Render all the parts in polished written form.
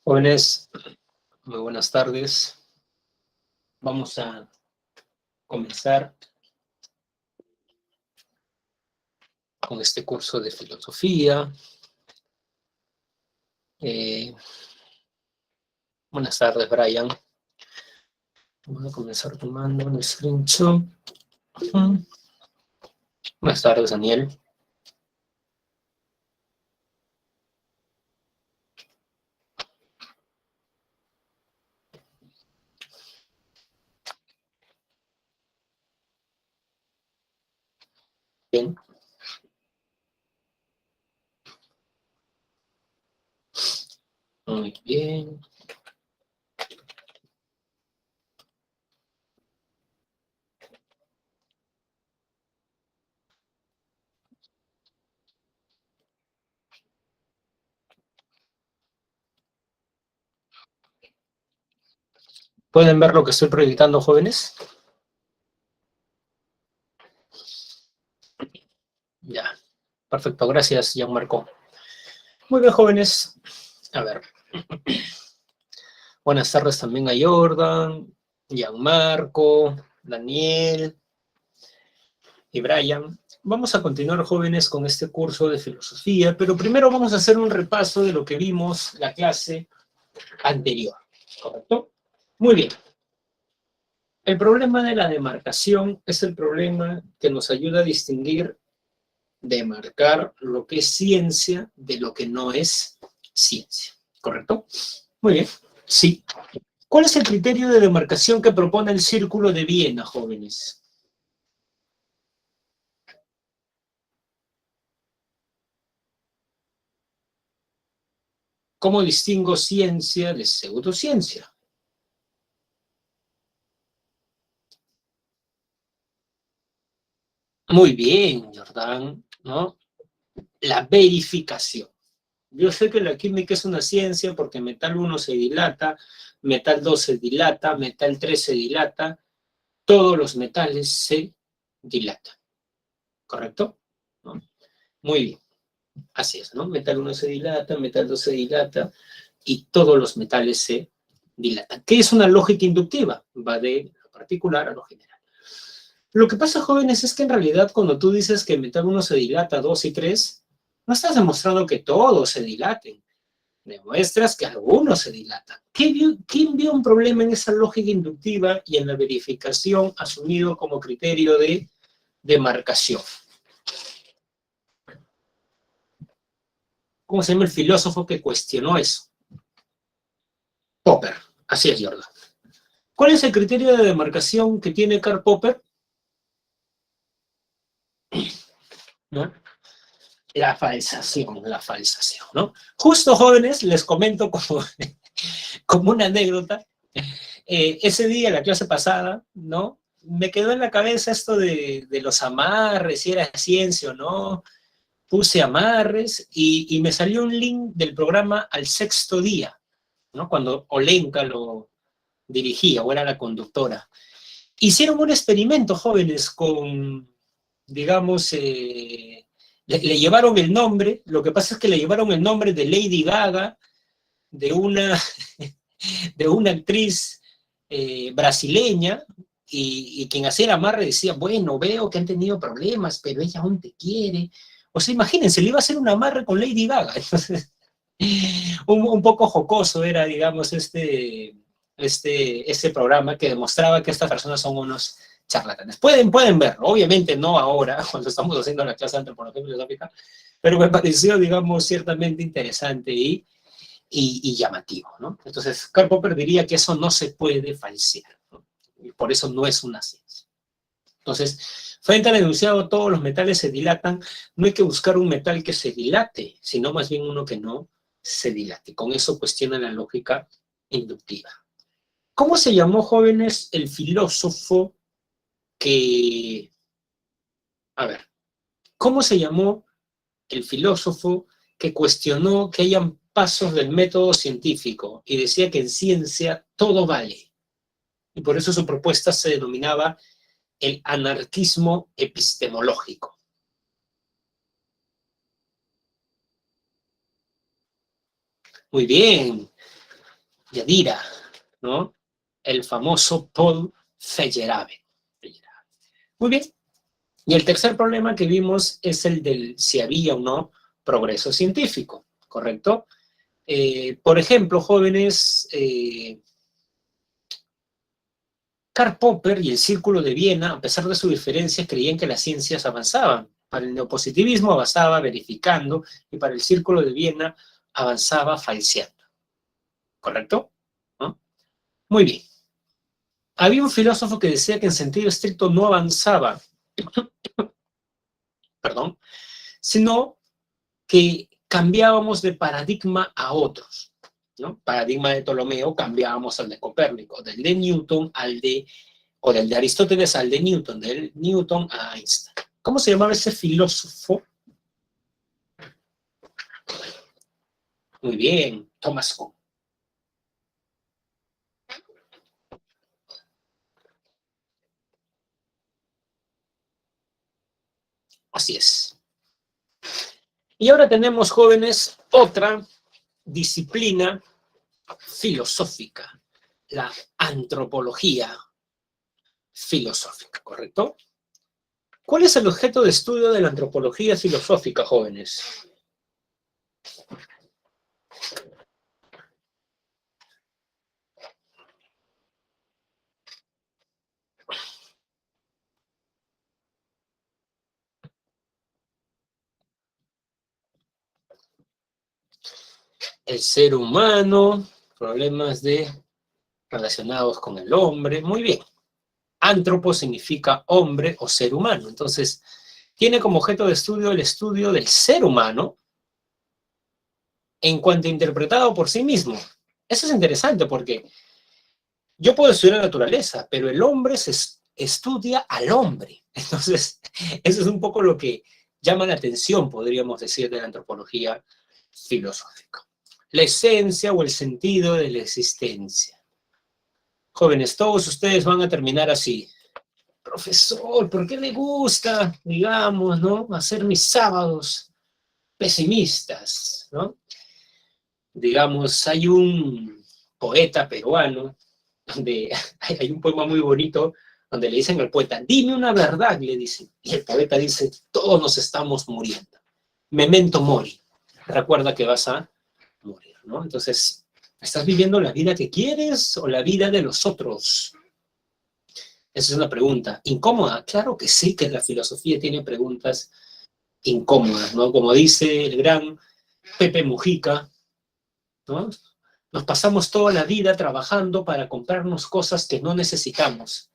Jóvenes, muy buenas tardes. Vamos a comenzar con este curso de filosofía. Buenas tardes, Brian. Vamos a comenzar tomando un screenshot. Buenas tardes, Daniel. Bien. Muy bien. ¿Pueden ver lo que estoy proyectando, jóvenes? Ya. Perfecto, gracias, Gianmarco. Muy bien, jóvenes. A ver. Buenas tardes también a Jordan, Gianmarco, Daniel y Brian. Vamos a continuar, jóvenes, con este curso de filosofía, pero primero vamos a hacer un repaso de lo que vimos la clase anterior, ¿correcto? Muy bien. El problema de la demarcación es el problema que nos ayuda a distinguir, demarcar lo que es ciencia de lo que no es ciencia, ¿correcto? Muy bien, sí. ¿Cuál es el criterio de demarcación que propone el Círculo de Viena, jóvenes? ¿Cómo distingo ciencia de pseudociencia? Muy bien, Jordán, ¿no? La verificación. Yo sé que la química es una ciencia porque metal 1 se dilata, metal 2 se dilata, metal 3 se dilata, todos los metales se dilatan, ¿correcto? ¿No? Muy bien, así es, ¿no? Metal 1 se dilata, metal 2 se dilata y todos los metales se dilatan. ¿Qué es una lógica inductiva? Va de lo particular a lo general. Lo que pasa, jóvenes, es que en realidad cuando tú dices que metal 1 se dilata, 2 y 3, no estás demostrando que todos se dilaten. Demuestras que algunos se dilatan. ¿Quién vio un problema en esa lógica inductiva y en la verificación asumido como criterio de demarcación? ¿Cómo se llama el filósofo que cuestionó eso? Popper. Así es, Jordan. ¿Cuál es el criterio de demarcación que tiene Karl Popper? ¿No? La falsación, ¿no? Justo, jóvenes, les comento como una anécdota. Ese día, la clase pasada, ¿no? Me quedó en la cabeza esto de los amarres, si era ciencia o no. Puse amarres y me salió un link del programa Al Sexto Día, ¿no? Cuando Olenka lo dirigía o era la conductora. Hicieron un experimento, jóvenes, con, digamos, le llevaron el nombre, lo que pasa es que le llevaron el nombre de Lady Gaga, de una, de una actriz brasileña, y quien hacía el amarre decía, bueno, veo que han tenido problemas, pero ella aún te quiere. O sea, imagínense, le iba a hacer un amarre con Lady Gaga. Entonces, un poco jocoso era, digamos, este programa que demostraba que estas personas son unos charlatanes. Pueden verlo, obviamente no ahora, cuando estamos haciendo la clase de antropología filosófica, pero me pareció, digamos, ciertamente interesante y llamativo, ¿no? Entonces, Karl Popper diría que eso no se puede falsear, ¿no? Y por eso no es una ciencia. Entonces, frente al enunciado, todos los metales se dilatan, no hay que buscar un metal que se dilate, sino más bien uno que no se dilate. Con eso cuestiona la lógica inductiva. ¿Cómo se llamó, jóvenes, el filósofo que... A ver, ¿cómo se llamó el filósofo que cuestionó que hayan pasos del método científico y decía que en ciencia todo vale? Y por eso su propuesta se denominaba el anarquismo epistemológico. Muy bien. Yadira, ¿no? El famoso Paul Feyerabend. Muy bien. Y el tercer problema que vimos es el del si había o no progreso científico, ¿correcto? Por ejemplo, jóvenes, Karl Popper y el Círculo de Viena, a pesar de sus diferencias, creían que las ciencias avanzaban. Para el neopositivismo avanzaba verificando y para el Círculo de Viena avanzaba falseando, ¿correcto? ¿No? Muy bien. Había un filósofo que decía que en sentido estricto no avanzaba, perdón, sino que cambiábamos de paradigma a otros, ¿no? Paradigma de Ptolomeo cambiábamos al de Copérnico, del de Newton al de, o del de Aristóteles al de Newton, del Newton a Einstein. ¿Cómo se llamaba ese filósofo? Muy bien, Thomas Kuhn. Así es. Y ahora tenemos, jóvenes, otra disciplina filosófica, la antropología filosófica, ¿correcto? ¿Cuál es el objeto de estudio de la antropología filosófica, jóvenes? El ser humano, problemas relacionados con el hombre. Muy bien. Antropo significa hombre o ser humano. Entonces, tiene como objeto de estudio el estudio del ser humano en cuanto interpretado por sí mismo. Eso es interesante porque yo puedo estudiar la naturaleza, pero el hombre se estudia al hombre. Entonces, eso es un poco lo que llama la atención, podríamos decir, de la antropología filosófica. La esencia o el sentido de la existencia. Jóvenes, todos ustedes van a terminar así. Profesor, ¿por qué le gusta, digamos, ¿no? hacer mis sábados pesimistas, ¿no? Digamos, hay un poeta peruano donde hay un poema muy bonito donde le dicen al poeta, dime una verdad, le dicen. Y el poeta dice, todos nos estamos muriendo. Memento mori. Recuerda que vas a morir, ¿no? Entonces, ¿estás viviendo la vida que quieres o la vida de los otros? Esa es una pregunta. ¿Incómoda? Claro que sí, que la filosofía tiene preguntas incómodas, ¿no? Como dice el gran Pepe Mujica, ¿no? Nos pasamos toda la vida trabajando para comprarnos cosas que no necesitamos.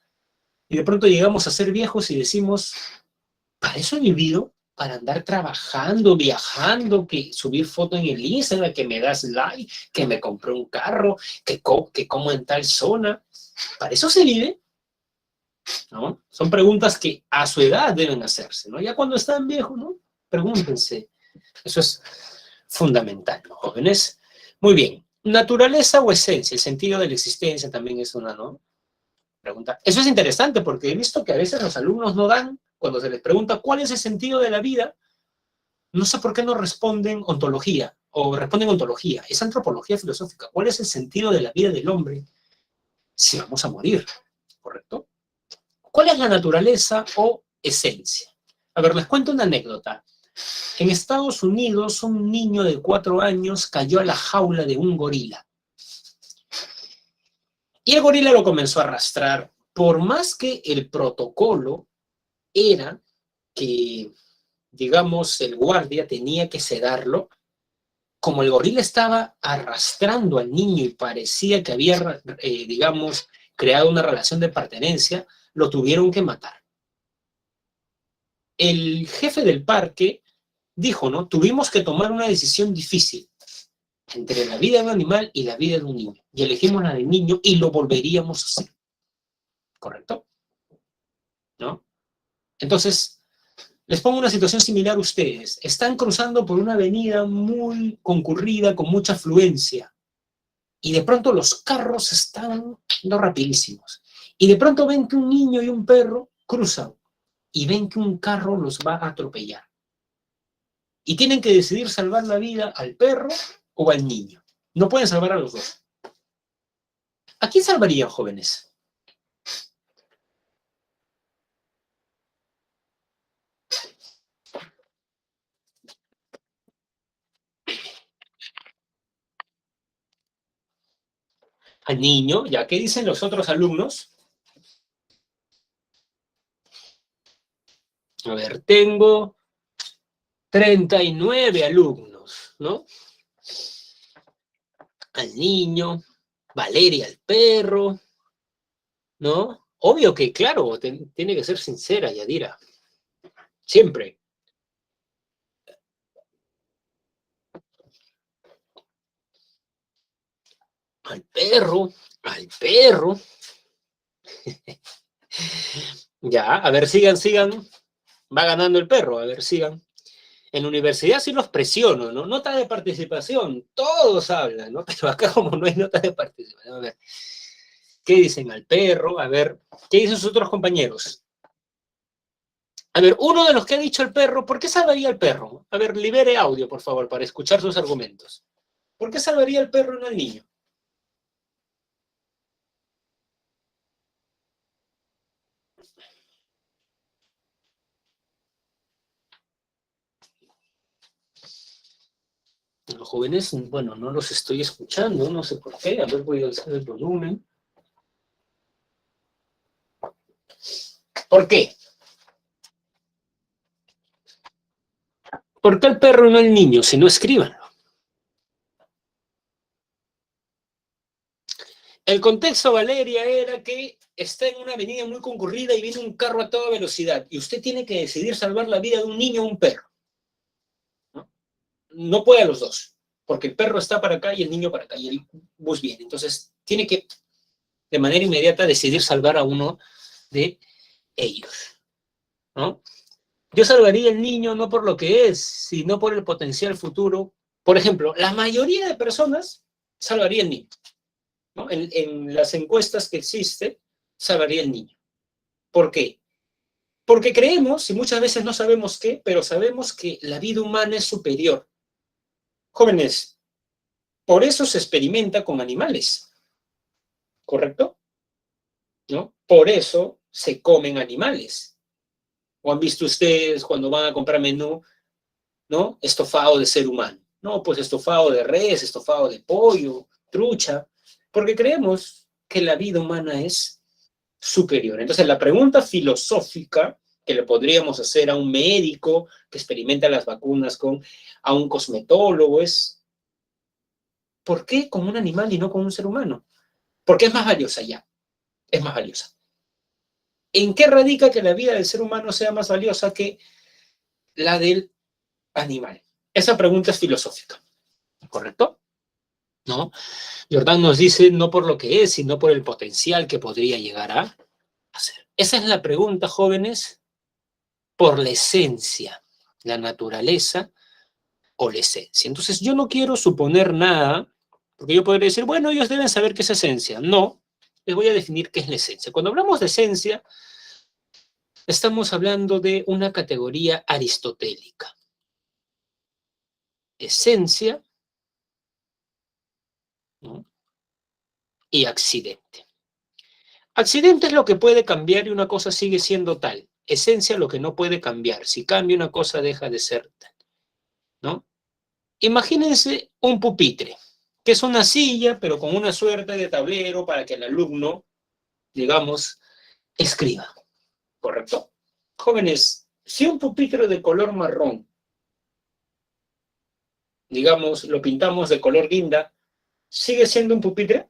Y de pronto llegamos a ser viejos y decimos, ¿para eso he vivido? Para andar trabajando, viajando, que subir foto en el Instagram, que me das like, que me compré un carro, que como en tal zona. ¿Para eso se vive? ¿No? Son preguntas que a su edad deben hacerse, ¿no? Ya cuando están viejos, ¿no? Pregúntense. Eso es fundamental, ¿no, jóvenes? Muy bien. ¿Naturaleza o esencia? El sentido de la existencia también es una, ¿no? Pregunta. Eso es interesante porque he visto que a veces los alumnos no dan, cuando se les pregunta cuál es el sentido de la vida, no sé por qué no responden ontología, o responden ontología. Es antropología filosófica. ¿Cuál es el sentido de la vida del hombre si vamos a morir? ¿Correcto? ¿Cuál es la naturaleza o esencia? A ver, les cuento una anécdota. En Estados Unidos, un niño de 4 años cayó a la jaula de un gorila. Y el gorila lo comenzó a arrastrar. Por más que el protocolo era que, digamos, el guardia tenía que sedarlo, como el gorila estaba arrastrando al niño y parecía que había, digamos, creado una relación de pertenencia, lo tuvieron que matar. El jefe del parque dijo, ¿no? Tuvimos que tomar una decisión difícil entre la vida de un animal y la vida de un niño. Y elegimos la del niño y lo volveríamos a hacer. ¿Correcto? ¿No? Entonces, les pongo una situación similar a ustedes. Están cruzando por una avenida muy concurrida, con mucha afluencia. Y de pronto los carros están yendo rapidísimos. Y de pronto ven que un niño y un perro cruzan. Y ven que un carro los va a atropellar. Y tienen que decidir salvar la vida al perro o al niño. No pueden salvar a los dos. ¿A quién salvarían, jóvenes? Al niño, ¿ya? ¿Qué dicen los otros alumnos? A ver, tengo 39 alumnos, ¿no? Al niño, Valeria al perro, ¿no? Obvio que, claro, tiene que ser sincera, Yadira. Siempre. Al perro, al perro. Ya, a ver, sigan. Va ganando el perro, a ver, sigan. En la universidad sí los presiono, ¿no? Nota de participación, todos hablan, ¿no? Pero acá como no hay nota de participación, a ver, ¿qué dicen al perro? A ver, ¿qué dicen sus otros compañeros? A ver, uno de los que ha dicho el perro, ¿por qué salvaría el perro? A ver, libere audio, por favor, para escuchar sus argumentos. ¿Por qué salvaría el perro y no el niño? Los jóvenes, bueno, no los estoy escuchando, no sé por qué. A ver, voy a alzar el volumen. ¿Por qué? ¿Por qué el perro y no el niño? Si no, escriban. El contexto, Valeria, era que está en una avenida muy concurrida y viene un carro a toda velocidad y usted tiene que decidir salvar la vida de un niño o un perro. ¿No? No puede a los dos, porque el perro está para acá y el niño para acá y el bus viene. Entonces, tiene que de manera inmediata decidir salvar a uno de ellos. ¿No? Yo salvaría al niño no por lo que es, sino por el potencial futuro. Por ejemplo, la mayoría de personas salvaría al niño. ¿No? En las encuestas que existe, salvaría al niño. ¿Por qué? Porque creemos, y muchas veces no sabemos qué, pero sabemos que la vida humana es superior. Jóvenes, por eso se experimenta con animales, ¿correcto? ¿No? Por eso se comen animales. ¿O han visto ustedes cuando van a comprar menú, ¿no? Estofado de ser humano. No, pues estofado de res, estofado de pollo, trucha, porque creemos que la vida humana es superior. Entonces, la pregunta filosófica que le podríamos hacer a un médico que experimenta las vacunas a un cosmetólogo es, ¿por qué con un animal y no con un ser humano? Porque es más valiosa ya, es más valiosa. ¿En qué radica que la vida del ser humano sea más valiosa que la del animal? Esa pregunta es filosófica, ¿correcto? ¿No? Jordán nos dice no por lo que es, sino por el potencial que podría llegar a hacer. Esa es la pregunta, jóvenes, por la esencia, la naturaleza o la esencia. Entonces, yo no quiero suponer nada, porque yo podría decir, bueno, ellos deben saber qué es esencia. No, les voy a definir qué es la esencia. Cuando hablamos de esencia, estamos hablando de una categoría aristotélica. Esencia, ¿no? Y accidente. Accidente es lo que puede cambiar y una cosa sigue siendo tal. Esencia lo que no puede cambiar. Si cambia una cosa deja de ser tal, ¿no? Imagínense un pupitre, que es una silla, pero con una suerte de tablero para que el alumno, digamos, escriba, ¿correcto? Jóvenes, si un pupitre de color marrón, digamos, lo pintamos de color guinda, ¿sigue siendo un pupitre?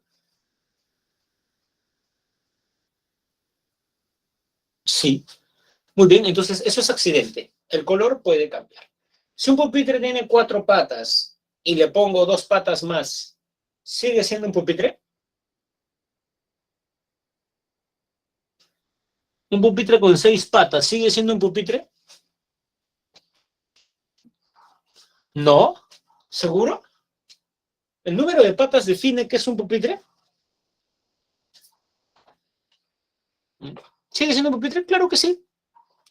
Sí. Muy bien, entonces eso es accidente. El color puede cambiar. Si un pupitre tiene 4 patas y le pongo 2 patas más, ¿sigue siendo un pupitre? Un pupitre con 6 patas, ¿sigue siendo un pupitre? No. ¿Seguro? ¿El número de patas define qué es un pupitre? ¿Sigue siendo un pupitre? Claro que sí.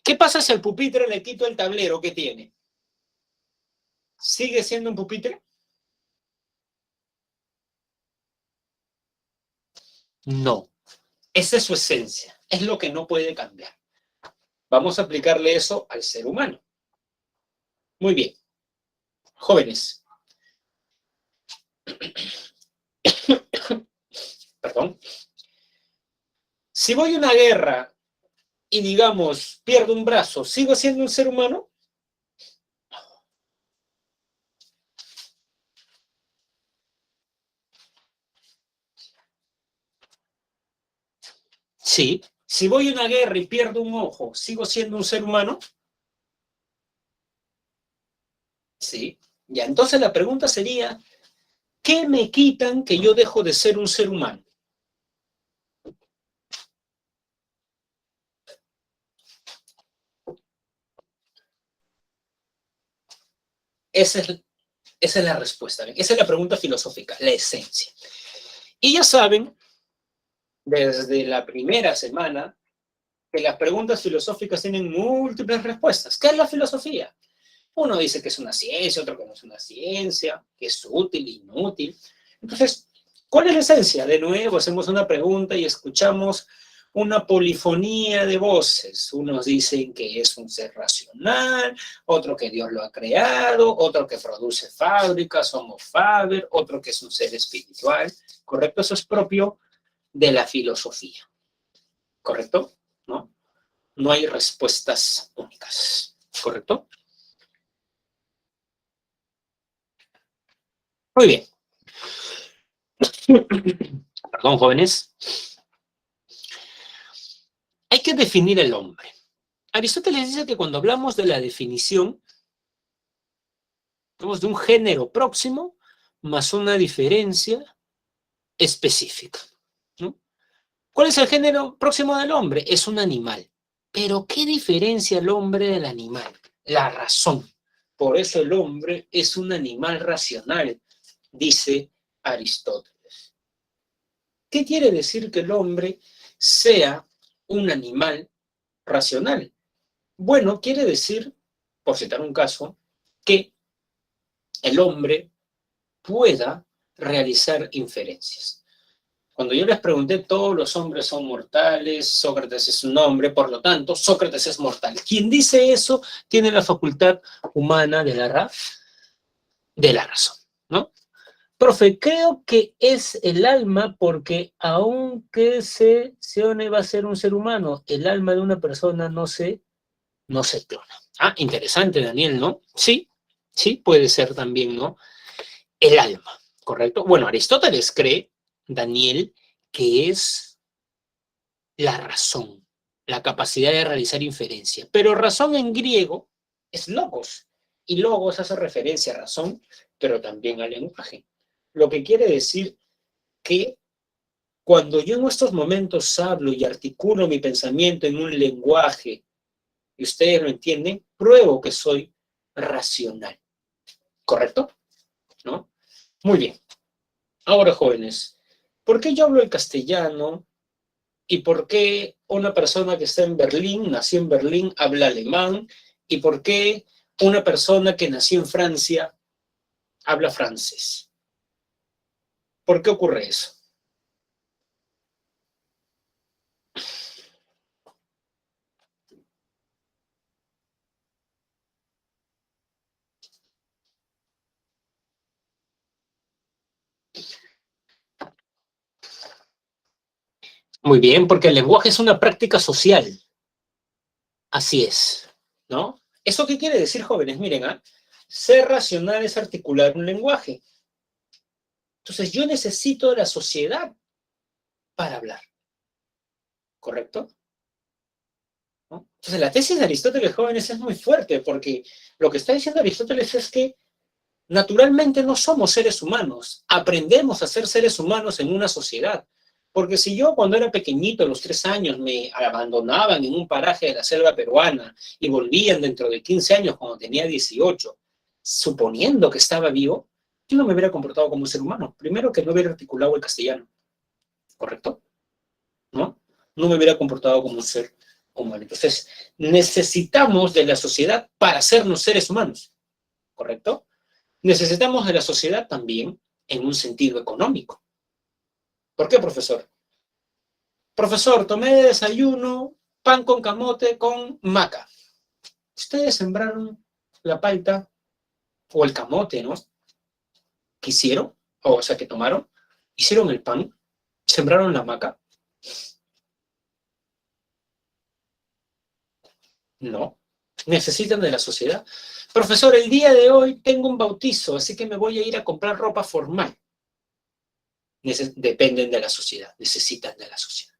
¿Qué pasa si al pupitre le quito el tablero que tiene? ¿Sigue siendo un pupitre? No. Esa es su esencia. Es lo que no puede cambiar. Vamos a aplicarle eso al ser humano. Muy bien. Jóvenes. Perdón. Si voy a una guerra y, digamos, pierdo un brazo, ¿sigo siendo un ser humano? Sí. Si voy a una guerra y pierdo un ojo, ¿sigo siendo un ser humano? Sí. Ya, entonces la pregunta sería, ¿qué me quitan que yo dejo de ser un ser humano? Esa es, esa es la respuesta. ¿Ven? Esa es la pregunta filosófica, la esencia. Y ya saben, desde la primera semana, que las preguntas filosóficas tienen múltiples respuestas. ¿Qué es la filosofía? Uno dice que es una ciencia, otro que no es una ciencia, que es útil, inútil. Entonces, ¿cuál es la esencia? De nuevo, hacemos una pregunta y escuchamos una polifonía de voces. Unos dicen que es un ser racional, otro que Dios lo ha creado, otro que produce fábricas, Homo faber, otro que es un ser espiritual. ¿Correcto? Eso es propio de la filosofía. ¿Correcto? ¿No? No hay respuestas únicas. ¿Correcto? Muy bien. Perdón, jóvenes. Hay que definir el hombre. Aristóteles dice que cuando hablamos de la definición, hablamos de un género próximo más una diferencia específica, ¿no? ¿Cuál es el género próximo del hombre? Es un animal. Pero ¿qué diferencia el hombre del animal? La razón. Por eso el hombre es un animal racional, dice Aristóteles. ¿Qué quiere decir que el hombre sea un animal racional? Bueno, quiere decir, por citar un caso, que el hombre pueda realizar inferencias. Cuando yo les pregunté, todos los hombres son mortales, Sócrates es un hombre, por lo tanto, Sócrates es mortal. Quien dice eso tiene la facultad humana de la razón, ¿no? Profe, creo que es el alma porque aunque se one va a ser un ser humano, el alma de una persona no se clona. Ah, interesante, Daniel, ¿no? Sí, sí, puede ser también, ¿no? El alma, ¿correcto? Bueno, Aristóteles cree, Daniel, que es la razón, la capacidad de realizar inferencia. Pero razón en griego es logos, y logos hace referencia a razón, pero también al lenguaje. Lo que quiere decir que cuando yo en estos momentos hablo y articulo mi pensamiento en un lenguaje y ustedes lo entienden, pruebo que soy racional. ¿Correcto? ¿No? Muy bien. Ahora, jóvenes, ¿por qué yo hablo el castellano y por qué una persona que está en Berlín, nació en Berlín, habla alemán? ¿Y por qué una persona que nació en Francia habla francés? ¿Por qué ocurre eso? Muy bien, porque el lenguaje es una práctica social. Así es, ¿no? ¿Eso qué quiere decir, jóvenes? Miren, ¿ah? Ser racional es articular un lenguaje. Entonces, yo necesito de la sociedad para hablar, ¿correcto? ¿No? Entonces, la tesis de Aristóteles, jóvenes, es muy fuerte, porque lo que está diciendo Aristóteles es que naturalmente no somos seres humanos, aprendemos a ser seres humanos en una sociedad. Porque si yo cuando era pequeñito, a los 3 años, me abandonaban en un paraje de la selva peruana y volvían dentro de 15 años cuando tenía 18, suponiendo que estaba vivo, yo no me hubiera comportado como un ser humano. Primero que no hubiera articulado el castellano, ¿correcto? ¿No? No me hubiera comportado como un ser humano. Entonces, necesitamos de la sociedad para hacernos seres humanos, ¿correcto? Necesitamos de la sociedad también en un sentido económico. ¿Por qué, profesor? Profesor, tomé de desayuno pan con camote con maca. Ustedes sembraron la palta o el camote, ¿no? ¿Qué hicieron? O sea, que tomaron, hicieron el pan, sembraron la maca. No. Necesitan de la sociedad. Profesor, el día de hoy tengo un bautizo, así que me voy a ir a comprar ropa formal. Dependen de la sociedad, necesitan de la sociedad.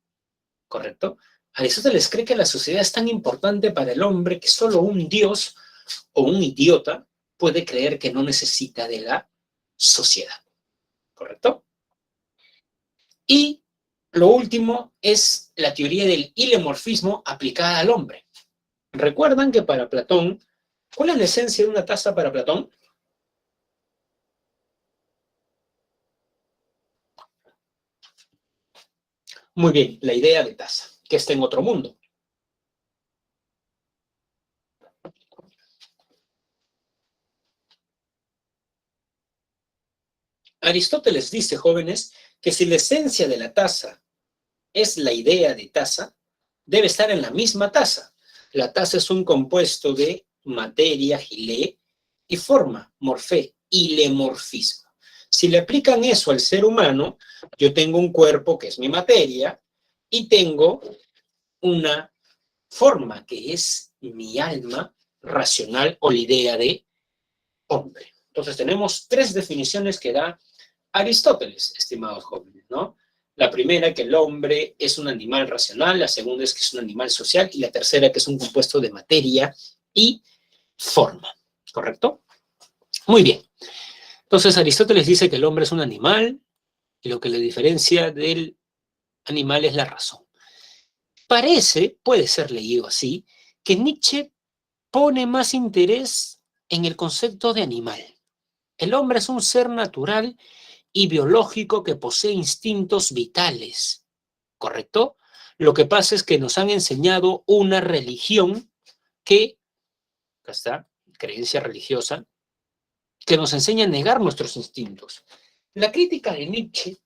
¿Correcto? Aristóteles cree que la sociedad es tan importante para el hombre que solo un dios o un idiota puede creer que no necesita de la sociedad. ¿Correcto? Y lo último es la teoría del ilemorfismo aplicada al hombre. ¿Recuerdan que para Platón, cuál es la esencia de una taza para Platón? Muy bien, la idea de taza, que está en otro mundo. Aristóteles dice, jóvenes, que si la esencia de la taza es la idea de taza, debe estar en la misma taza. La taza es un compuesto de materia, gilé, y forma, morfé, ilemorfismo. Si le aplican eso al ser humano, yo tengo un cuerpo que es mi materia y tengo una forma que es mi alma racional o la idea de hombre. Entonces tenemos tres definiciones que da Aristóteles, estimados jóvenes, ¿no? La primera, que el hombre es un animal racional, la segunda es que es un animal social, y la tercera, que es un compuesto de materia y forma, ¿correcto? Muy bien. Entonces Aristóteles dice que el hombre es un animal y lo que le diferencia del animal es la razón. Parece, puede ser leído así, que Nietzsche pone más interés en el concepto de animal. El hombre es un ser natural y biológico que posee instintos vitales, ¿correcto? Lo que pasa es que nos han enseñado una religión que, acá está, creencia religiosa, que nos enseña a negar nuestros instintos. La crítica de Nietzsche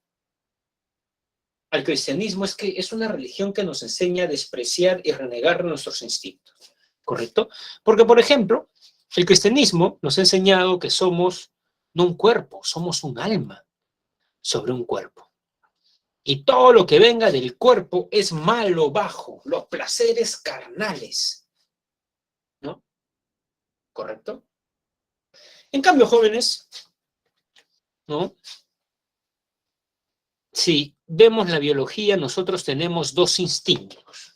al cristianismo es que es una religión que nos enseña a despreciar y renegar nuestros instintos, ¿correcto? Porque, por ejemplo, el cristianismo nos ha enseñado que somos no un cuerpo, somos un alma sobre un cuerpo. Y todo lo que venga del cuerpo es malo, bajo, los placeres carnales, ¿no? ¿Correcto? En cambio, jóvenes, ¿no? Si vemos la biología, nosotros tenemos dos instintos.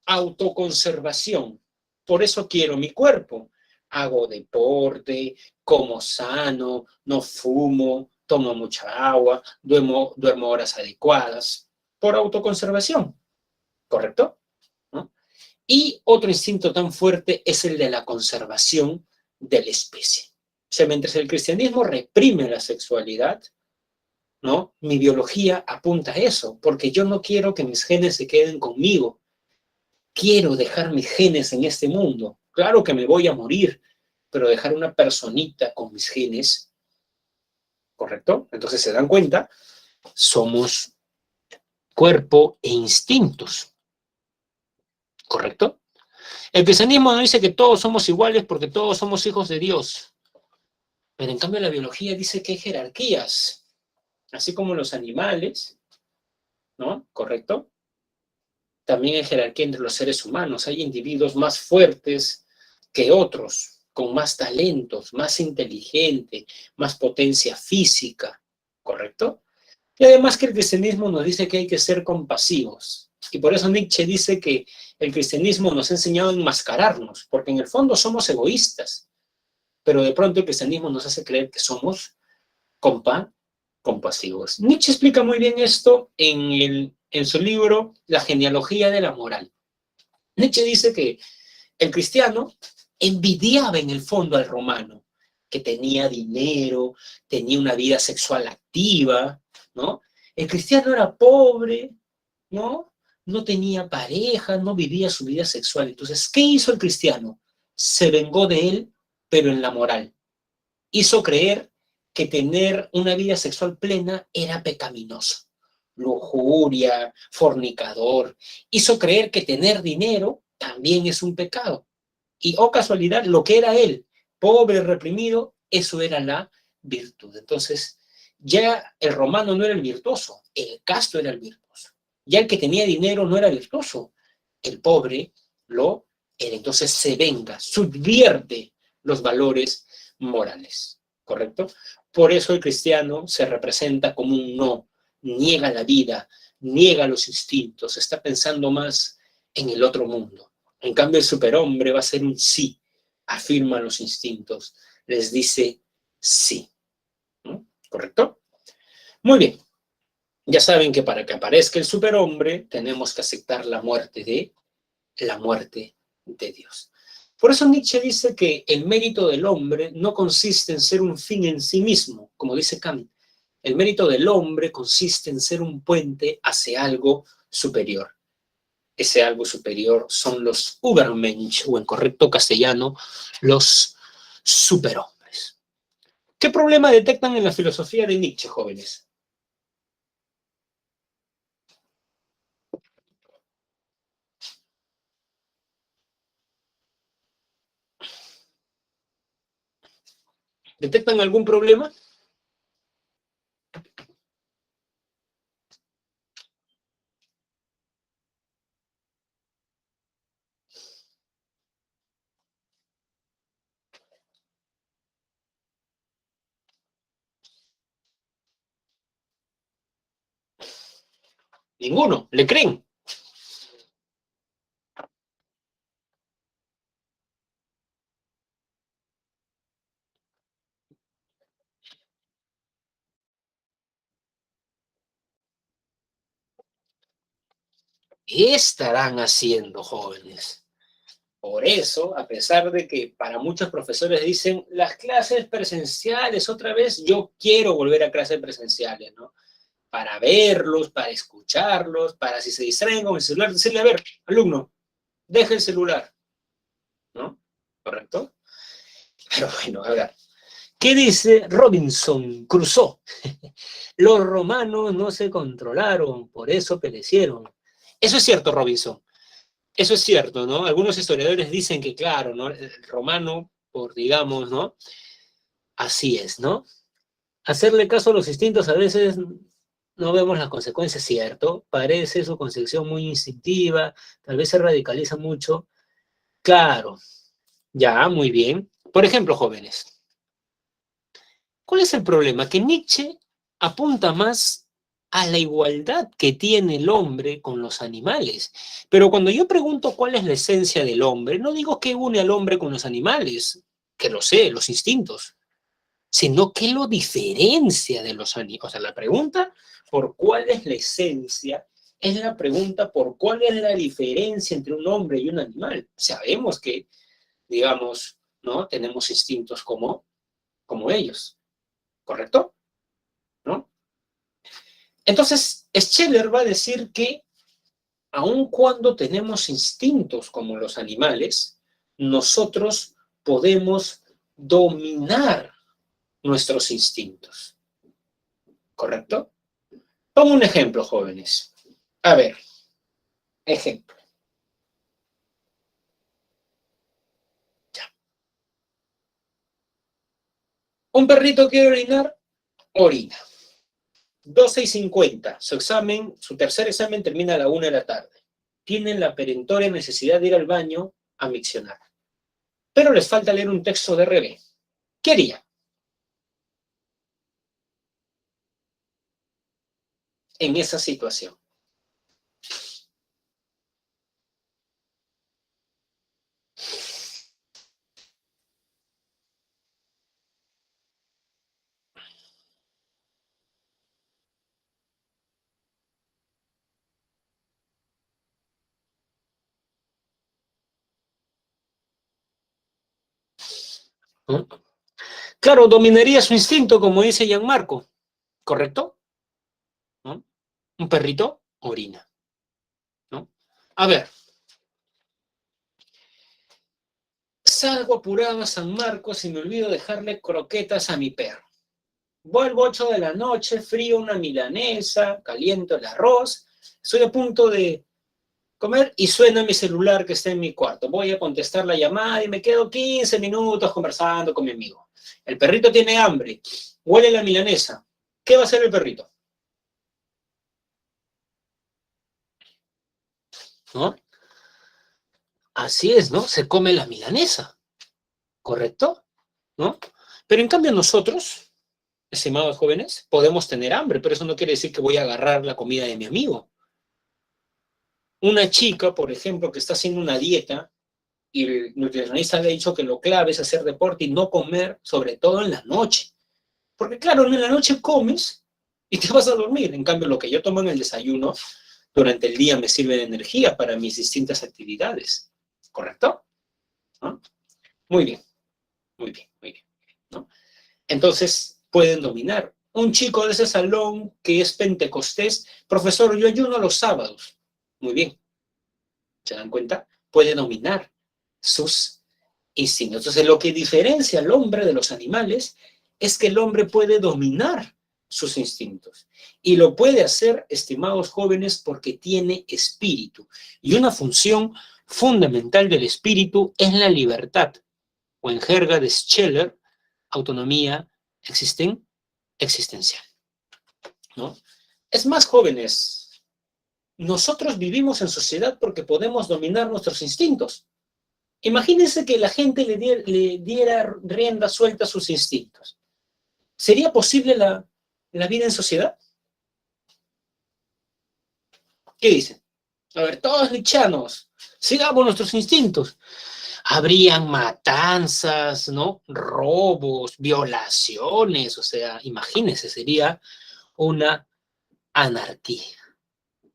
Autoconservación. Por eso quiero mi cuerpo. Hago deporte, como sano, no fumo, tomo mucha agua, duermo horas adecuadas. Por autoconservación, ¿correcto? ¿No? Y otro instinto tan fuerte es el de la conservación de la especie. O sea, mientras el cristianismo reprime la sexualidad, ¿no? Mi biología apunta a eso, porque yo no quiero que mis genes se queden conmigo. Quiero dejar mis genes en este mundo. Claro que me voy a morir, pero dejar una personita con mis genes, ¿correcto? Entonces se dan cuenta, somos cuerpo e instintos, ¿correcto? El cristianismo no dice que todos somos iguales porque todos somos hijos de Dios, pero en cambio la biología dice que hay jerarquías, así como los animales, ¿no? ¿Correcto? También hay jerarquía entre los seres humanos. Hay individuos más fuertes que otros, con más talentos, más inteligente, más potencia física, ¿correcto? Y además que el cristianismo nos dice que hay que ser compasivos. Y por eso Nietzsche dice que el cristianismo nos ha enseñado a enmascararnos, porque en el fondo somos egoístas, pero de pronto el cristianismo nos hace creer que somos compasivos. Nietzsche explica muy bien esto en su libro La genealogía de la moral. Nietzsche dice que el cristiano envidiaba en el fondo al romano, que tenía dinero, tenía una vida sexual activa, ¿no? El cristiano era pobre, ¿no? No tenía pareja, no vivía su vida sexual. Entonces, ¿qué hizo el cristiano? Se vengó de él, pero en la moral. Hizo creer que tener una vida sexual plena era pecaminoso. lujuria, fornicador. Hizo creer que tener dinero también es un pecado. Y, oh casualidad, lo que era él, pobre, reprimido, eso era la virtud. Entonces, ya el romano no era el virtuoso, el casto era el virtuoso. Ya el que tenía dinero no era virtuoso, el pobre lo era. Entonces se venga, subvierte los valores morales, ¿correcto? Por eso el cristiano se representa como un no, niega la vida, niega los instintos, está pensando más en el otro mundo. En cambio, el superhombre va a ser un sí, afirma los instintos, les dice sí, ¿no? ¿Correcto? Muy bien. Ya saben que para que aparezca el superhombre tenemos que aceptar la muerte de Dios. Por eso Nietzsche dice que el mérito del hombre no consiste en ser un fin en sí mismo, como dice Kant. El mérito del hombre consiste en ser un puente hacia algo superior. Ese algo superior son los Übermensch, o en correcto castellano, los superhombres. ¿Qué problema detectan en la filosofía de Nietzsche, jóvenes? ¿Detectan algún problema? Ninguno. ¿Le creen? ¿Qué estarán haciendo, jóvenes? Por eso, a pesar de que para muchos profesores dicen, las clases presenciales, otra vez, yo quiero volver a clases presenciales, ¿no? Para verlos, para escucharlos, para si se distraen con el celular, decirle, a ver, alumno, deja el celular, ¿no? ¿Correcto? Pero bueno, a ver, ¿qué dice Robinson Crusoe? Los romanos no se controlaron, por eso perecieron. Eso es cierto, Robinson. Eso es cierto, ¿no? Algunos historiadores dicen que, claro, ¿no? El romano, por digamos, ¿no? Así es, ¿no? Hacerle caso a los instintos a veces no vemos las consecuencias, ¿cierto? Parece su concepción muy instintiva, tal vez se radicaliza mucho. Claro, ya, muy bien. Por ejemplo, jóvenes, ¿cuál es el problema? Que Nietzsche apunta más a la igualdad que tiene el hombre con los animales. Pero cuando yo pregunto cuál es la esencia del hombre, no digo que une al hombre con los animales, que lo sé, los instintos, sino que lo diferencia de los animales. O sea, la pregunta por cuál es la esencia es la pregunta por cuál es la diferencia entre un hombre y un animal. Sabemos que, digamos, ¿no? Tenemos instintos como ellos, ¿correcto? ¿No? Entonces, Scheller va a decir que aun cuando tenemos instintos como los animales, nosotros podemos dominar nuestros instintos, ¿correcto? Pongo un ejemplo, jóvenes. A ver, ejemplo. Ya. Un perrito quiere orinar, orina. 12:50. Su tercer examen termina a la 1 de la tarde. Tienen la perentoria necesidad de ir al baño a miccionar. Pero les falta leer un texto de Rebé. ¿Qué haría en esa situación? ¿No? Claro, dominaría su instinto, como dice Gianmarco, ¿correcto? ¿No? Un perrito orina, ¿no? A ver, salgo apurado a San Marcos y me olvido dejarle croquetas a mi perro. Vuelvo 8 de la noche, frío una milanesa, caliento el arroz, estoy a punto de comer y suena mi celular que está en mi cuarto. Voy a contestar la llamada y me quedo 15 minutos conversando con mi amigo. El perrito tiene hambre, huele la milanesa. ¿Qué va a hacer el perrito? ¿No? Así es, ¿no? Se come la milanesa, ¿correcto? ¿No? Pero en cambio nosotros, estimados jóvenes, podemos tener hambre, pero eso no quiere decir que voy a agarrar la comida de mi amigo. Una chica, por ejemplo, que está haciendo una dieta y el nutricionista le ha dicho que lo clave es hacer deporte y no comer, sobre todo en la noche. Porque claro, en la noche comes y te vas a dormir. En cambio, lo que yo tomo en el desayuno durante el día me sirve de energía para mis distintas actividades. ¿Correcto? ¿No? Muy bien, muy bien, muy bien. ¿No? Entonces, pueden dominar. Un chico de ese salón que es pentecostés, profesor, yo ayuno los sábados. Muy bien, ¿se dan cuenta? Puede dominar sus instintos. Entonces, lo que diferencia al hombre de los animales es que el hombre puede dominar sus instintos. Y lo puede hacer, estimados jóvenes, porque tiene espíritu. Y una función fundamental del espíritu es la libertad, o en jerga de Scheller, autonomía existencial. ¿No? Es más, jóvenes, nosotros vivimos en sociedad porque podemos dominar nuestros instintos. Imagínense que la gente le diera rienda suelta a sus instintos. ¿Sería posible la vida en sociedad? ¿Qué dicen? A ver, todos lichanos, sigamos nuestros instintos. Habrían matanzas, ¿no? Robos, violaciones, o sea, imagínense, sería una anarquía,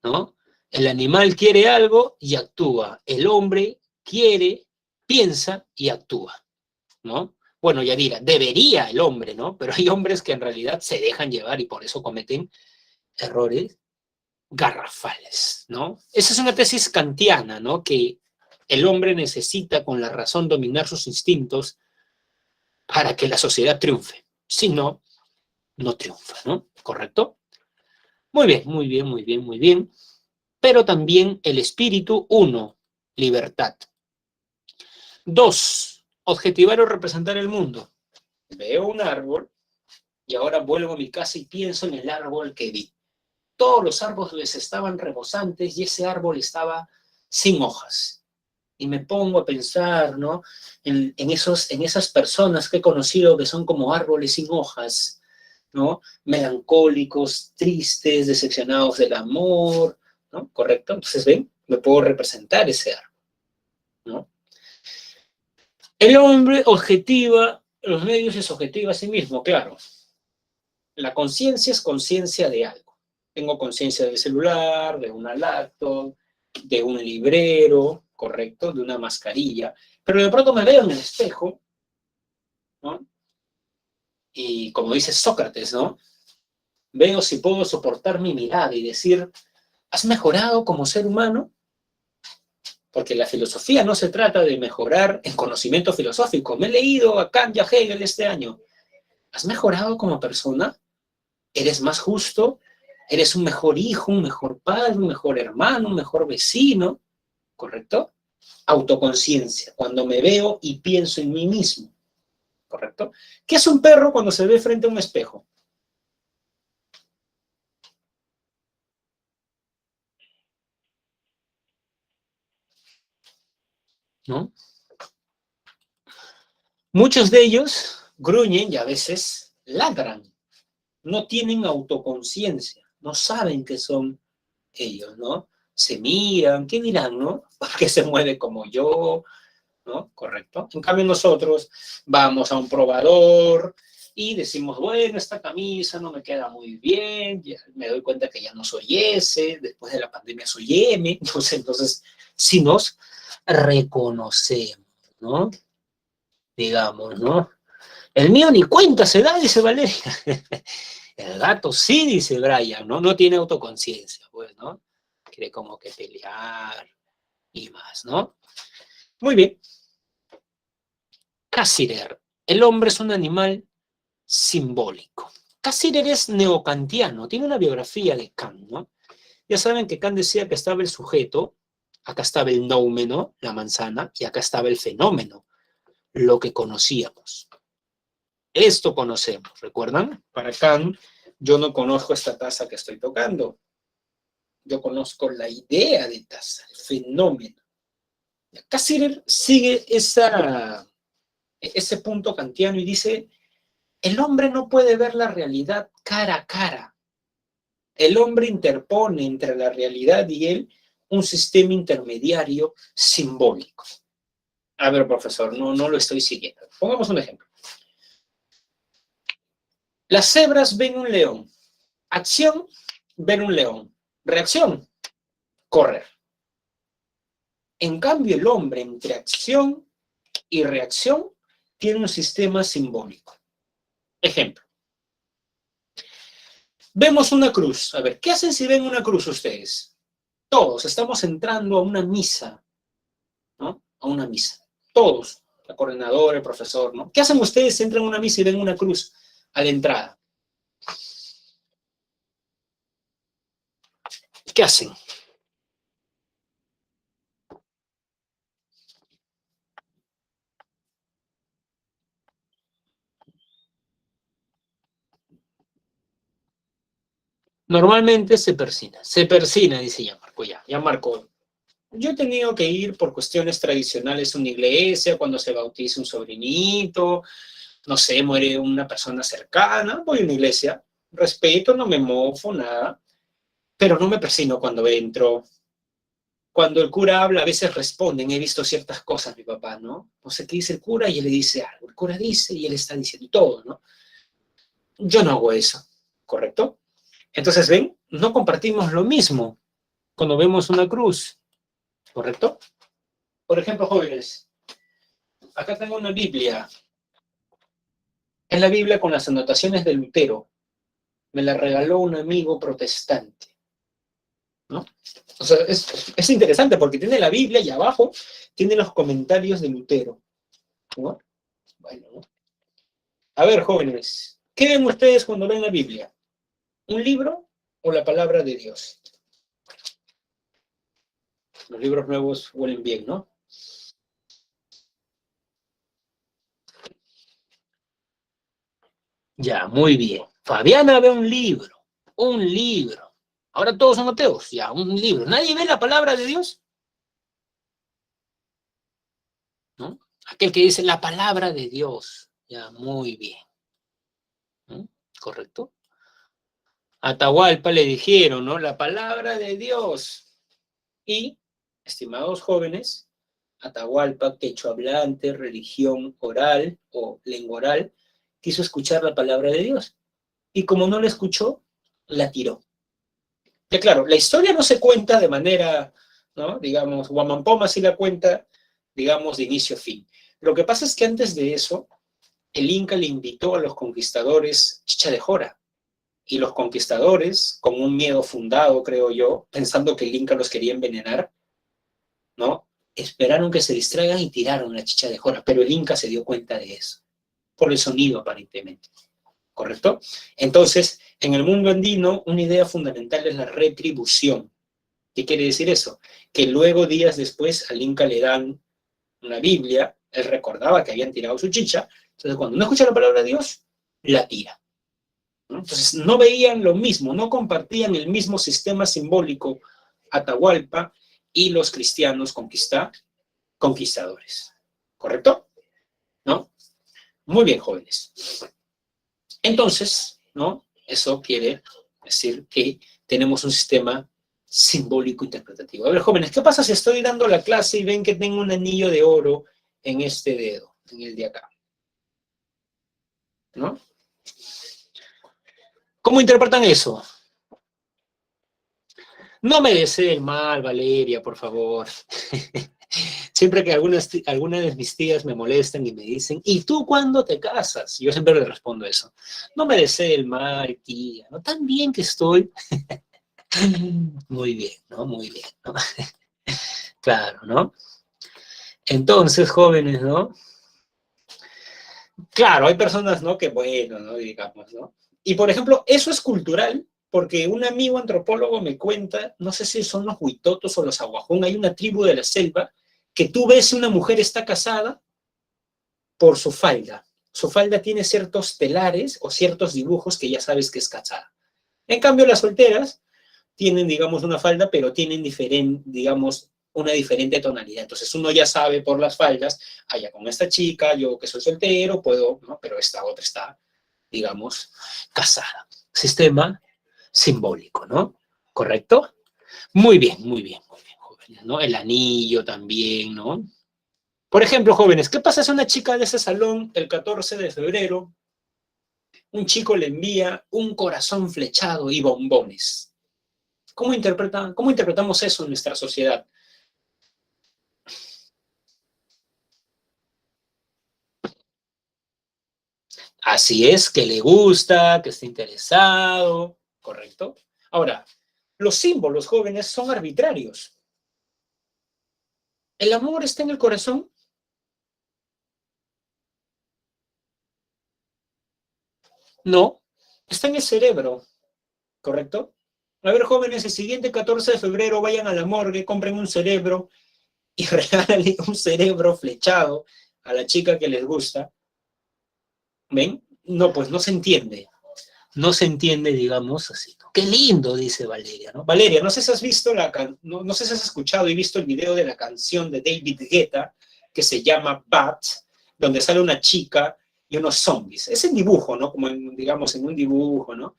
¿no? El animal quiere algo y actúa. El hombre quiere, piensa y actúa, ¿no? Bueno, ya dirá, debería el hombre, ¿no? Pero hay hombres que en realidad se dejan llevar y por eso cometen errores garrafales, ¿no? Esa es una tesis kantiana, ¿no? Que el hombre necesita con la razón dominar sus instintos para que la sociedad triunfe. Si no, no triunfa, ¿no? ¿Correcto? Muy bien, muy bien, muy bien, muy bien. Pero también el espíritu, uno, libertad. Dos, objetivar o representar el mundo. Veo un árbol y ahora vuelvo a mi casa y pienso en el árbol que vi. Todos los árboles estaban rebosantes y ese árbol estaba sin hojas. Y me pongo a pensar, ¿no? En esas personas que he conocido que son como árboles sin hojas, ¿no? Melancólicos, tristes, decepcionados del amor, ¿no? ¿Correcto? Entonces, ven, me puedo representar ese árbol, ¿no? El hombre objetiva los medios y se objetiva a sí mismo, claro. La conciencia es conciencia de algo. Tengo conciencia del celular, de una laptop, de un librero, ¿correcto? De una mascarilla. Pero de pronto me veo en el espejo, ¿no? Y como dice Sócrates, ¿no? Veo si puedo soportar mi mirada y decir, ¿has mejorado como ser humano? Porque la filosofía no se trata de mejorar en conocimiento filosófico. Me he leído a Kant y a Hegel este año. ¿Has mejorado como persona? ¿Eres más justo? ¿Eres un mejor hijo, un mejor padre, un mejor hermano, un mejor vecino? ¿Correcto? Autoconciencia, cuando me veo y pienso en mí mismo. ¿Correcto? ¿Qué es un perro cuando se ve frente a un espejo? ¿No? Muchos de ellos gruñen y a veces ladran. No tienen autoconciencia, no saben que son ellos, ¿no? Se miran, ¿qué dirán, no? Porque se mueve como yo, ¿no? Correcto. En cambio nosotros vamos a un probador y decimos, bueno, esta camisa no me queda muy bien, ya me doy cuenta que ya no soy ese, después de la pandemia soy M, entonces si nos reconocemos, ¿no? Digamos, ¿no? El mío ni cuenta se da, dice Valeria. El gato sí, dice Brian, ¿no? No tiene autoconciencia, pues, ¿no? Quiere como que pelear y más, ¿no? Muy bien. Cassirer. El hombre es un animal simbólico. Cassirer es neocantiano, tiene una biografía de Kant, ¿no? Ya saben que Kant decía que estaba el sujeto, acá estaba el noumeno, la manzana, y acá estaba el fenómeno, lo que conocíamos. Esto conocemos, ¿recuerdan? Para Kant, yo no conozco esta taza que estoy tocando. Yo conozco la idea de taza, el fenómeno. Cassirer sigue ese punto kantiano y dice, el hombre no puede ver la realidad cara a cara. El hombre interpone entre la realidad y él un sistema intermediario simbólico. A ver, profesor, no lo estoy siguiendo. Pongamos un ejemplo. Las cebras ven un león. Acción, ver un león. Reacción, correr. En cambio, el hombre entre acción y reacción tiene un sistema simbólico. Ejemplo. Vemos una cruz. A ver, ¿qué hacen si ven una cruz ustedes? Todos estamos entrando a una misa, ¿no? A una misa. Todos. La coordinadora, el profesor, ¿no? ¿Qué hacen ustedes si entran a una misa y ven una cruz a la entrada? ¿Qué hacen? Normalmente se persina, dice ya Marco, ya Marco. Yo he tenido que ir por cuestiones tradicionales a una iglesia, cuando se bautiza un sobrinito, no sé, muere una persona cercana, voy a una iglesia, respeto, no me mofo, nada, pero no me persino cuando entro. Cuando el cura habla, a veces responden, he visto ciertas cosas, mi papá, ¿no? No sé qué dice el cura y él le dice algo. El cura dice y él está diciendo todo, ¿no? Yo no hago eso, ¿correcto? Entonces, ven, no compartimos lo mismo cuando vemos una cruz, ¿correcto? Por ejemplo, jóvenes, acá tengo una Biblia. Es la Biblia con las anotaciones de Lutero. Me la regaló un amigo protestante, ¿no? O sea, es interesante porque tiene la Biblia y abajo tiene los comentarios de Lutero, ¿no? Bueno, ¿no? A ver, jóvenes, ¿qué ven ustedes cuando ven la Biblia? ¿Un libro o la palabra de Dios? Los libros nuevos huelen bien, ¿no? Ya, muy bien. Fabiana ve un libro, un libro. Ahora todos son ateos, ya, un libro. ¿Nadie ve la palabra de Dios? ¿No? Aquel que dice la palabra de Dios, ya, muy bien. ¿No? ¿Correcto? Atahualpa le dijeron, ¿no? La palabra de Dios. Y, estimados jóvenes, Atahualpa, quechua hablante, religión oral o lengua oral, quiso escuchar la palabra de Dios. Y como no la escuchó, la tiró. Que claro, la historia no se cuenta de manera, ¿no? Digamos, Guamampoma sí la cuenta, digamos, de inicio a fin. Lo que pasa es que antes de eso, el Inca le invitó a los conquistadores chicha de jora. Y los conquistadores, con un miedo fundado, creo yo, pensando que el Inca los quería envenenar, ¿no? Esperaron que se distraigan y tiraron la chicha de jora, pero el Inca se dio cuenta de eso, por el sonido aparentemente, ¿correcto? Entonces, en el mundo andino, una idea fundamental es la retribución. ¿Qué quiere decir eso? Que luego, días después, al Inca le dan una Biblia, él recordaba que habían tirado su chicha, entonces cuando no escucha la palabra de Dios, la tira. ¿No? Entonces, no veían lo mismo, no compartían el mismo sistema simbólico Atahualpa y los cristianos conquistadores. ¿Correcto? ¿No? Muy bien, jóvenes. Entonces, ¿no? Eso quiere decir que tenemos un sistema simbólico interpretativo. A ver, jóvenes, ¿qué pasa si estoy dando la clase y ven que tengo un anillo de oro en este dedo, en el de acá? ¿No? ¿Cómo interpretan eso? No me desee mal, Valeria, por favor. Siempre que algunas de mis tías me molestan y me dicen, ¿y tú cuándo te casas? Yo siempre le respondo eso. No me desee el mal, tía, ¿no? Tan bien que estoy. Muy bien, ¿no? Muy bien, ¿no? Claro, ¿no? Entonces, jóvenes, ¿no? Claro, hay personas, ¿no? Que bueno, ¿no? Digamos, ¿no? Y, por ejemplo, eso es cultural, porque un amigo antropólogo me cuenta, no sé si son los huitotos o los aguajón, hay una tribu de la selva que tú ves si una mujer está casada por su falda. Su falda tiene ciertos telares o ciertos dibujos que ya sabes que es casada. En cambio, las solteras tienen, digamos, una falda, pero tienen diferente, digamos, una diferente tonalidad. Entonces uno ya sabe por las faldas, allá con esta chica, yo que soy soltero, puedo, ¿no? Pero esta otra está, digamos, casada. Sistema simbólico, ¿no? ¿Correcto? Muy bien, muy bien, muy bien, jóvenes, ¿no? El anillo también, ¿no? Por ejemplo, jóvenes, ¿qué pasa si una chica de ese salón el 14 de febrero, un chico le envía un corazón flechado y bombones? ¿Cómo interpretamos eso en nuestra sociedad? Así es, que le gusta, que está interesado, ¿correcto? Ahora, los símbolos jóvenes son arbitrarios. ¿El amor está en el corazón? No, está en el cerebro, ¿correcto? A ver, jóvenes, el siguiente 14 de febrero vayan a la morgue, compren un cerebro y regalen un cerebro flechado a la chica que les gusta. ¿Ven? No, pues no se entiende. No se entiende, digamos, así, ¿no? Qué lindo, dice Valeria, ¿no? Valeria, no sé si has visto no sé si has escuchado y visto el video de la canción de David Guetta que se llama Bat, donde sale una chica y unos zombies. Es en dibujo, ¿no? Como en, digamos, en un dibujo, ¿no?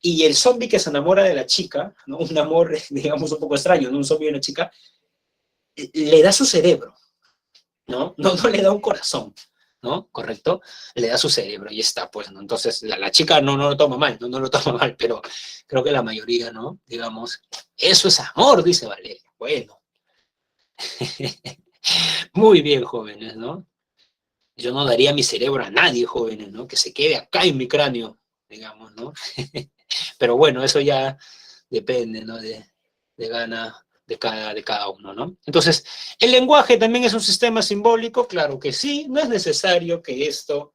Y el zombie que se enamora de la chica, ¿no? Un amor, digamos, un poco extraño, ¿no? Un zombie y una chica, le da su cerebro, ¿no? No le da un corazón, ¿no? ¿Correcto? Le da su cerebro y está, pues, ¿no? Entonces, la chica no lo toma mal, no lo toma mal, pero creo que la mayoría, ¿no? Digamos, eso es amor, dice Valeria. Bueno, muy bien, jóvenes, ¿no? Yo no daría mi cerebro a nadie, jóvenes, ¿no? Que se quede acá en mi cráneo, digamos, ¿no? Pero bueno, eso ya depende, ¿no? De gana de cada uno, ¿no? Entonces, ¿el lenguaje también es un sistema simbólico? Claro que sí, no es necesario que esto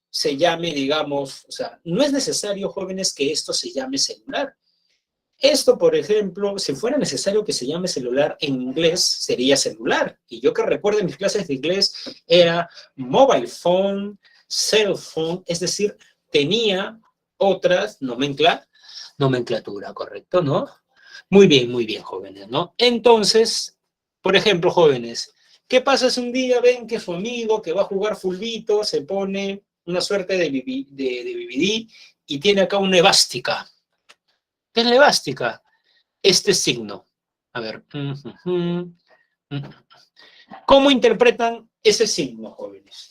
se llame, digamos, o sea, no es necesario, jóvenes, que esto se llame celular. Esto, por ejemplo, si fuera necesario que se llame celular en inglés, sería celular. Y yo que recuerdo en mis clases de inglés era mobile phone, cell phone, es decir, tenía otras nomenclatura, ¿correcto? ¿No? Muy bien, jóvenes, ¿no? Entonces, por ejemplo, jóvenes, ¿qué pasa si un día ven que su amigo que va a jugar fulbito se pone una suerte de BBD y tiene acá una evástica? ¿Qué es la evástica? Este signo. A ver. ¿Cómo interpretan ese signo, jóvenes?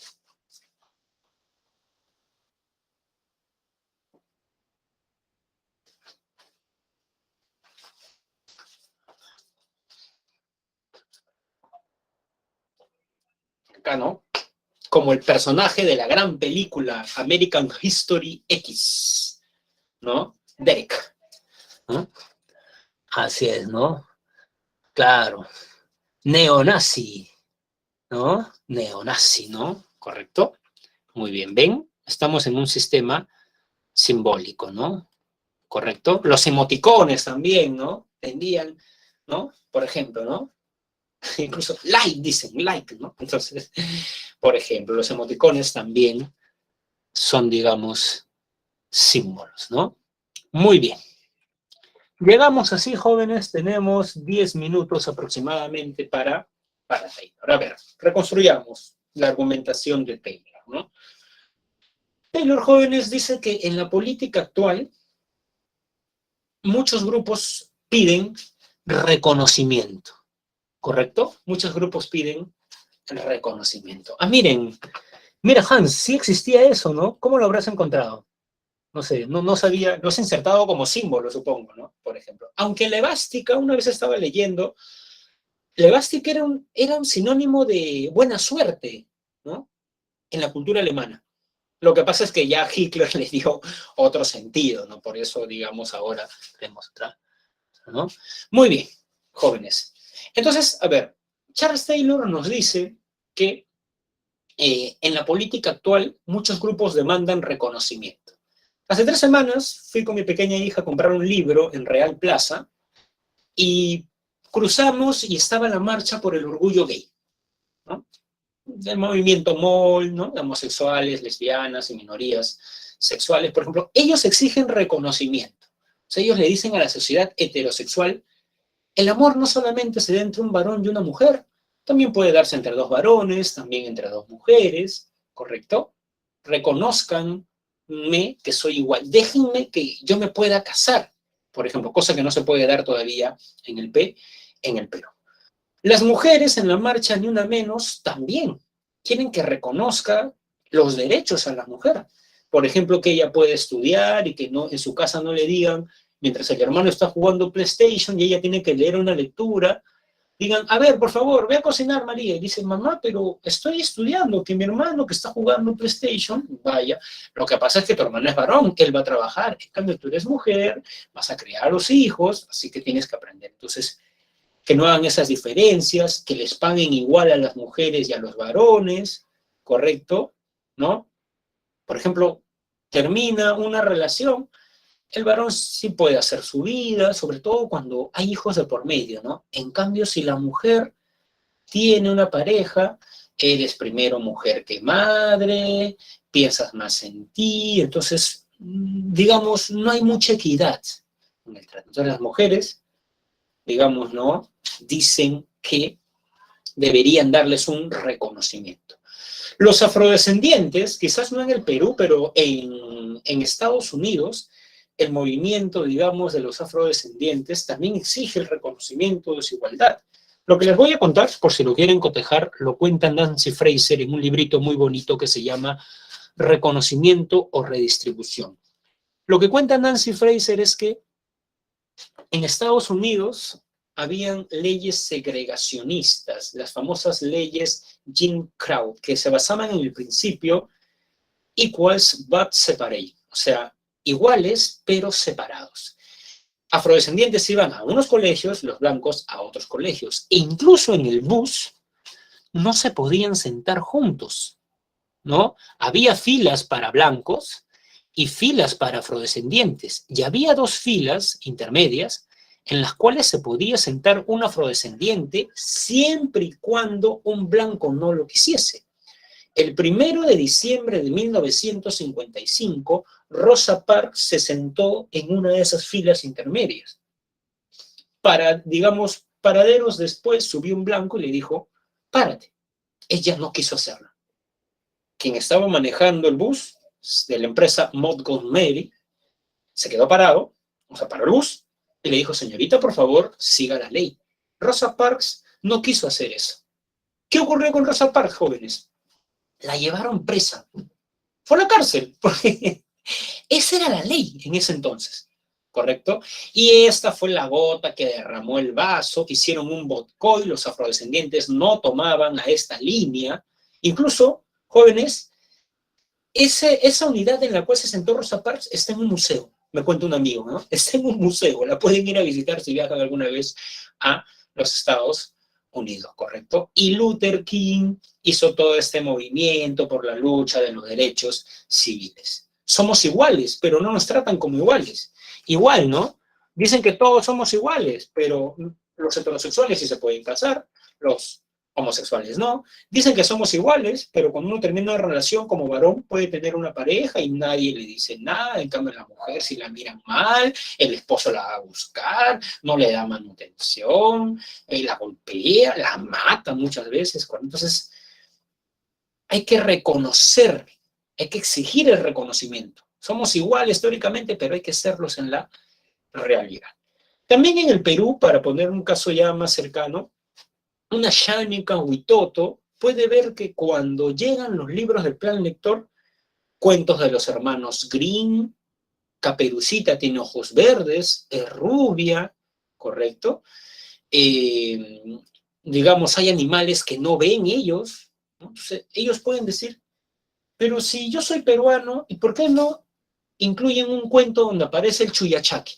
Acá, ¿no? Como el personaje de la gran película American History X, ¿no? Derek, ¿no? Así es, ¿no? Claro. Neonazi, ¿no? Neonazi, ¿no? ¿Correcto? Muy bien, ven, estamos en un sistema simbólico, ¿no? ¿Correcto? Los emoticones también, ¿no? Tendían, ¿no? Por ejemplo, ¿no? Incluso like, dicen, like, ¿no? Entonces, por ejemplo, los emoticones también son, digamos, símbolos, ¿no? Muy bien. Llegamos así, jóvenes, tenemos 10 minutos aproximadamente para Taylor. A ver, reconstruyamos la argumentación de Taylor, ¿no? Taylor, jóvenes, dice que en la política actual muchos grupos piden reconocimiento, ¿correcto? Muchos grupos piden reconocimiento. Ah, mira, Hans, sí existía eso, ¿no? ¿Cómo lo habrás encontrado? No sé, no sabía, lo has insertado como símbolo, supongo, ¿no? Por ejemplo. Aunque la evástica, una vez estaba leyendo, la evástica era un sinónimo de buena suerte, ¿no? En la cultura alemana. Lo que pasa es que ya Hitler le dio otro sentido, ¿no? Por eso, digamos, ahora tenemos otra, ¿no? Muy bien, jóvenes. Entonces, a ver, Charles Taylor nos dice que en la política actual muchos grupos demandan reconocimiento. Hace 3 semanas fui con mi pequeña hija a comprar un libro en Real Plaza y cruzamos y estaba la marcha por el orgullo gay, ¿no? Del movimiento MOL, ¿no? De homosexuales, lesbianas y minorías sexuales, por ejemplo, ellos exigen reconocimiento. O sea, ellos le dicen a la sociedad heterosexual, el amor no solamente se da entre un varón y una mujer, también puede darse entre dos varones, también entre dos mujeres, ¿correcto? Reconózcanme que soy igual, déjenme que yo me pueda casar, por ejemplo, cosa que no se puede dar todavía en el Perú. Las mujeres en la marcha Ni Una Menos también quieren que reconozca los derechos a la mujer. Por ejemplo, que ella puede estudiar y que no, en su casa no le digan, mientras el hermano está jugando PlayStation y ella tiene que leer una lectura, digan, a ver, por favor, ve a cocinar, María. Y dice, mamá, pero estoy estudiando, que mi hermano que está jugando PlayStation, vaya, lo que pasa es que tu hermano es varón, él va a trabajar, en cambio tú eres mujer, vas a criar a los hijos, así que tienes que aprender. Entonces, que no hagan esas diferencias, que les paguen igual a las mujeres y a los varones, ¿correcto? ¿No? Por ejemplo, termina una relación, el varón sí puede hacer su vida, sobre todo cuando hay hijos de por medio, ¿no? En cambio, si la mujer tiene una pareja, eres primero mujer que madre, piensas más en ti, entonces, digamos, no hay mucha equidad en el trato. Entonces las mujeres, digamos, ¿no? Dicen que deberían darles un reconocimiento. Los afrodescendientes, quizás no en el Perú, pero en Estados Unidos, el movimiento, digamos, de los afrodescendientes también exige el reconocimiento de su igualdad. Lo que les voy a contar, por si lo quieren cotejar, lo cuenta Nancy Fraser en un librito muy bonito que se llama Reconocimiento o Redistribución. Lo que cuenta Nancy Fraser es que en Estados Unidos habían leyes segregacionistas, las famosas leyes Jim Crow, que se basaban en el principio equals but separate, o sea, iguales pero separados. Afrodescendientes iban a unos colegios, los blancos a otros colegios, e incluso en el bus no se podían sentar juntos, ¿no? Había filas para blancos y filas para afrodescendientes, y había 2 filas intermedias en las cuales se podía sentar un afrodescendiente siempre y cuando un blanco no lo quisiese. El 1 de diciembre de 1955, Rosa Parks se sentó en una de esas filas intermedias. Digamos, paraderos después subió un blanco y le dijo, párate. Ella no quiso hacerlo. Quien estaba manejando el bus de la empresa Montgomery se quedó parado, o sea, paró el bus, y le dijo, señorita, por favor, siga la ley. Rosa Parks no quiso hacer eso. ¿Qué ocurrió con Rosa Parks, jóvenes? La llevaron presa. Fue a la cárcel, porque esa era la ley en ese entonces, ¿correcto? Y esta fue la gota que derramó el vaso, hicieron un boicot, los afrodescendientes no tomaban a esta línea, incluso, jóvenes, esa unidad en la cual se sentó Rosa Parks está en un museo, me cuenta un amigo, ¿no? Está en un museo, la pueden ir a visitar si viajan alguna vez a los Estados Unidos, ¿correcto? Y Luther King hizo todo este movimiento por la lucha de los derechos civiles. Somos iguales, pero no nos tratan como iguales. Igual, ¿no? Dicen que todos somos iguales, pero los heterosexuales sí se pueden casar, los homosexuales no. Dicen que somos iguales, pero cuando uno termina una relación como varón puede tener una pareja y nadie le dice nada. En cambio, la mujer, si la miran mal, el esposo la va a buscar, no le da manutención, la golpea, la mata muchas veces. Entonces, hay que reconocer, hay que exigir el reconocimiento. Somos iguales teóricamente, pero hay que serlos en la realidad. También en el Perú, para poner un caso ya más cercano, una Shánica Huitoto puede ver que cuando llegan los libros del plan lector, cuentos de los hermanos Grimm, Caperucita tiene ojos verdes, es rubia, ¿correcto? Digamos, hay animales que no ven ellos, ¿no? Entonces, ellos pueden decir, pero si yo soy peruano, ¿y por qué no incluyen un cuento donde aparece el Chuyachaque?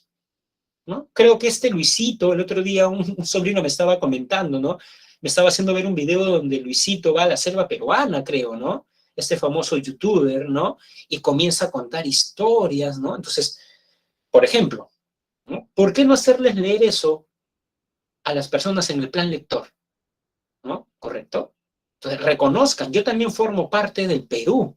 ¿No? Creo que Luisito, el otro día un sobrino me estaba comentando, ¿no? Me estaba haciendo ver un video donde Luisito va a la selva peruana, creo, ¿no? este famoso youtuber, ¿no? Y comienza a contar historias, ¿no? Entonces, por ejemplo, ¿no? ¿Por qué no hacerles leer eso a las personas en el plan lector? ¿No? ¿Correcto? Entonces, reconozcan, yo también formo parte del Perú,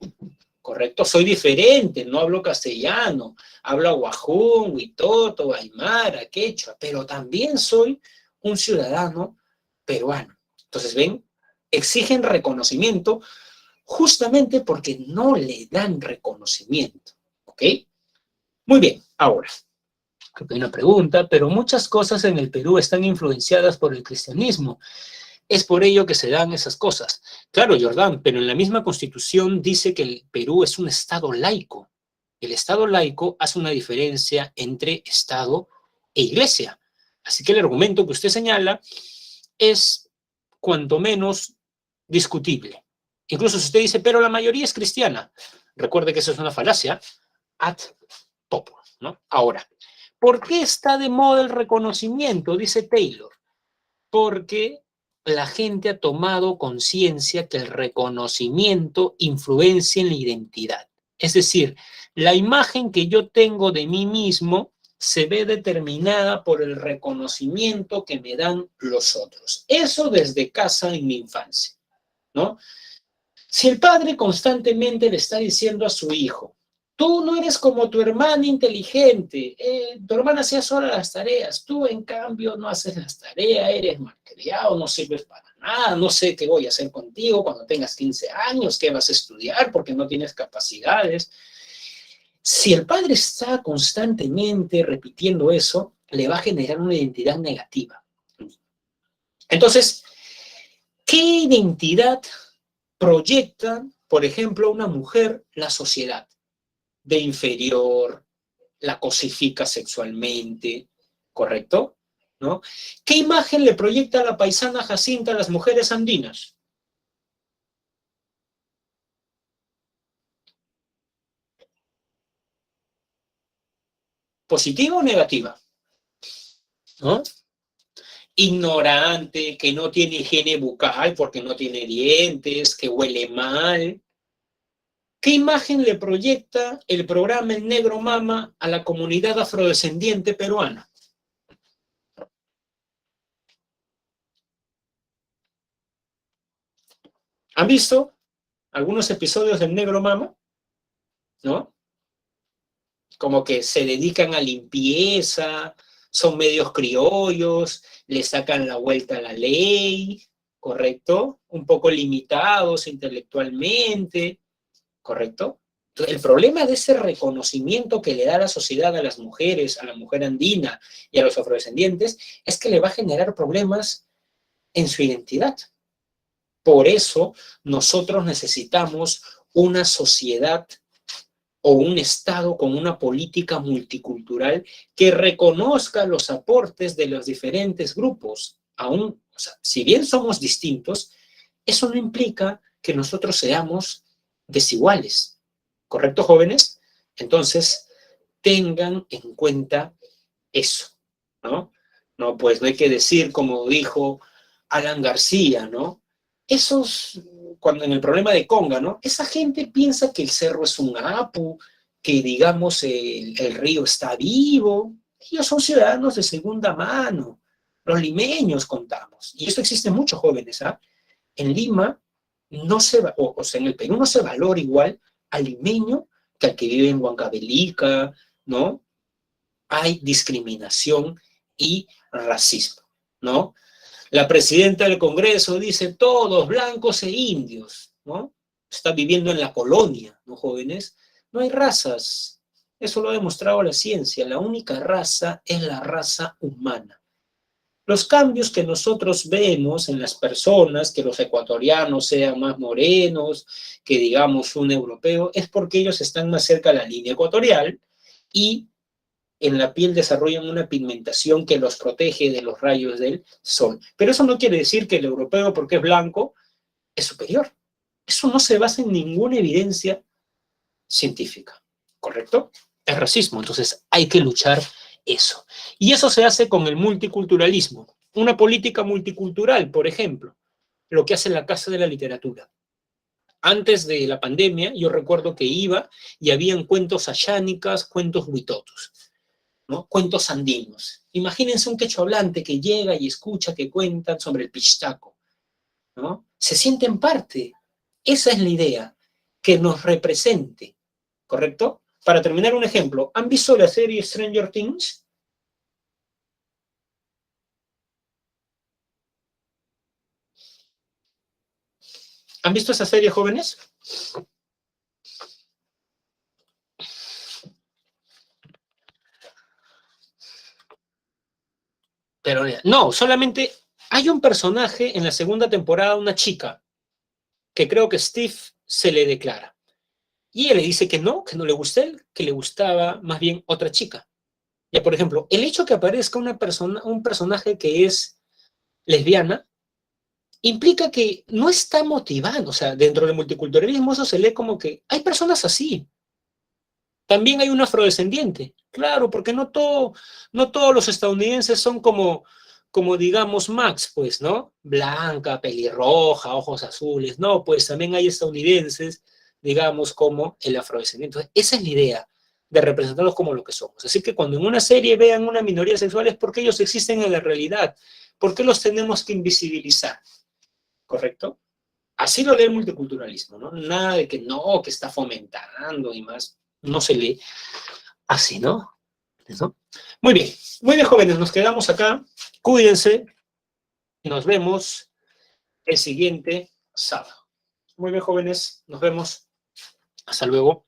¿correcto? Soy diferente, no hablo castellano, hablo guajún, huitoto, aymara, quechua, pero también soy un ciudadano peruano. Entonces, ven, exigen reconocimiento justamente porque no le dan reconocimiento, ¿ok? Muy bien, ahora, creo que hay una pregunta, pero muchas cosas en el Perú están influenciadas por el cristianismo. Es por ello que se dan esas cosas. Claro, Jordán, pero en la misma Constitución dice que el Perú es un Estado laico. El Estado laico hace una diferencia entre Estado e Iglesia. Así que el argumento que usted señala es cuanto menos discutible. Incluso si usted dice, pero la mayoría es cristiana, recuerde que eso es una falacia ad populum, ¿no? Ahora, ¿por qué está de moda el reconocimiento? Dice Taylor. Porque la gente ha tomado conciencia que el reconocimiento influencia en la identidad. Es decir, la imagen que yo tengo de mí mismo se ve determinada por el reconocimiento que me dan los otros. Eso desde casa en mi infancia, ¿no? Si el padre constantemente le está diciendo a su hijo, tú no eres como tu hermana inteligente, tu hermana hacía sola las tareas, tú en cambio no haces las tareas, eres malcriado, no sirves para nada, no sé qué voy a hacer contigo cuando tengas 15 años, qué vas a estudiar porque no tienes capacidades. Si el padre está constantemente repitiendo eso, le va a generar una identidad negativa. Entonces, ¿qué identidad proyecta, por ejemplo, una mujer la sociedad? De inferior, la cosifica sexualmente, ¿correcto? ¿No? ¿Qué imagen le proyecta la paisana Jacinta a las mujeres andinas? ¿Positiva o negativa? ¿No? Ignorante, que no tiene higiene bucal porque no tiene dientes, que huele mal. ¿Qué imagen le proyecta el programa El Negro Mama a la comunidad afrodescendiente peruana? ¿Han visto algunos episodios del Negro Mama? ¿No? Como que se dedican a limpieza, son medios criollos, le sacan la vuelta a la ley, ¿correcto? Un poco limitados intelectualmente, ¿correcto? Entonces, el problema de ese reconocimiento que le da la sociedad a las mujeres, a la mujer andina y a los afrodescendientes, es que le va a generar problemas en su identidad. Por eso nosotros necesitamos una sociedad o un Estado con una política multicultural que reconozca los aportes de los diferentes grupos. Aún, o sea, si bien somos distintos, eso no implica que nosotros seamos desiguales. ¿Correcto, jóvenes? Entonces, tengan en cuenta eso, ¿no? No, pues no hay que decir, como dijo Alan García, ¿no? Esos, cuando en el problema de Conga, ¿no? Esa gente piensa que el cerro es un apu, que digamos el río está vivo. Ellos son ciudadanos de segunda mano. Los limeños contamos. Y eso existe en muchos jóvenes, ¿ah? En Lima, no se va, o sea, en el Perú no se valora igual al limeño que al que vive en Huancavelica, ¿no? Hay discriminación y racismo, ¿no? La presidenta del Congreso dice todos blancos e indios, ¿no? Está viviendo en la colonia, ¿no, jóvenes? No hay razas, eso lo ha demostrado la ciencia, la única raza es la raza humana. Los cambios que nosotros vemos en las personas, que los ecuatorianos sean más morenos, que digamos un europeo, es porque ellos están más cerca de la línea ecuatorial y en la piel desarrollan una pigmentación que los protege de los rayos del sol. Pero eso no quiere decir que el europeo, porque es blanco, es superior. Eso no se basa en ninguna evidencia científica, ¿correcto? Es racismo, entonces hay que luchar eso. Y eso se hace con el multiculturalismo. Una política multicultural, por ejemplo, lo que hace la Casa de la Literatura. Antes de la pandemia, yo recuerdo que iba y habían cuentos ayánicas, cuentos huitotos, ¿no? Cuentos andinos. Imagínense un quechua hablante que llega y escucha que cuentan sobre el pichtaco, ¿no? Se sienten parte. Esa es la idea, que nos represente, ¿correcto? Para terminar, un ejemplo. ¿Han visto la serie Stranger Things? ¿Han visto esa serie, jóvenes? Pero no, solamente hay un personaje en la segunda temporada, una chica, que creo que Steve se le declara. Y ella le dice que no le gusta él, que le gustaba más bien otra chica. Ya, por ejemplo, el hecho que aparezca una persona, un personaje que es lesbiana, implica que no está motivando, o sea, dentro del multiculturalismo eso se lee como que hay personas así. También hay un afrodescendiente, claro, porque no todos los estadounidenses son como digamos Max, pues, ¿no? Blanca, pelirroja, ojos azules, no, pues también hay estadounidenses, digamos, como el afrodescendiente. Entonces, esa es la idea de representarlos como lo que somos. Así que cuando en una serie vean una minoría sexual es porque ellos existen en la realidad. ¿Por qué los tenemos que invisibilizar? ¿Correcto? Así lo lee el multiculturalismo, ¿no? Nada de que no, que está fomentando y más. No se lee así, ¿no? ¿Eso? Muy bien, jóvenes, nos quedamos acá. Cuídense. Nos vemos el siguiente sábado. Muy bien, jóvenes, nos vemos. Hasta luego.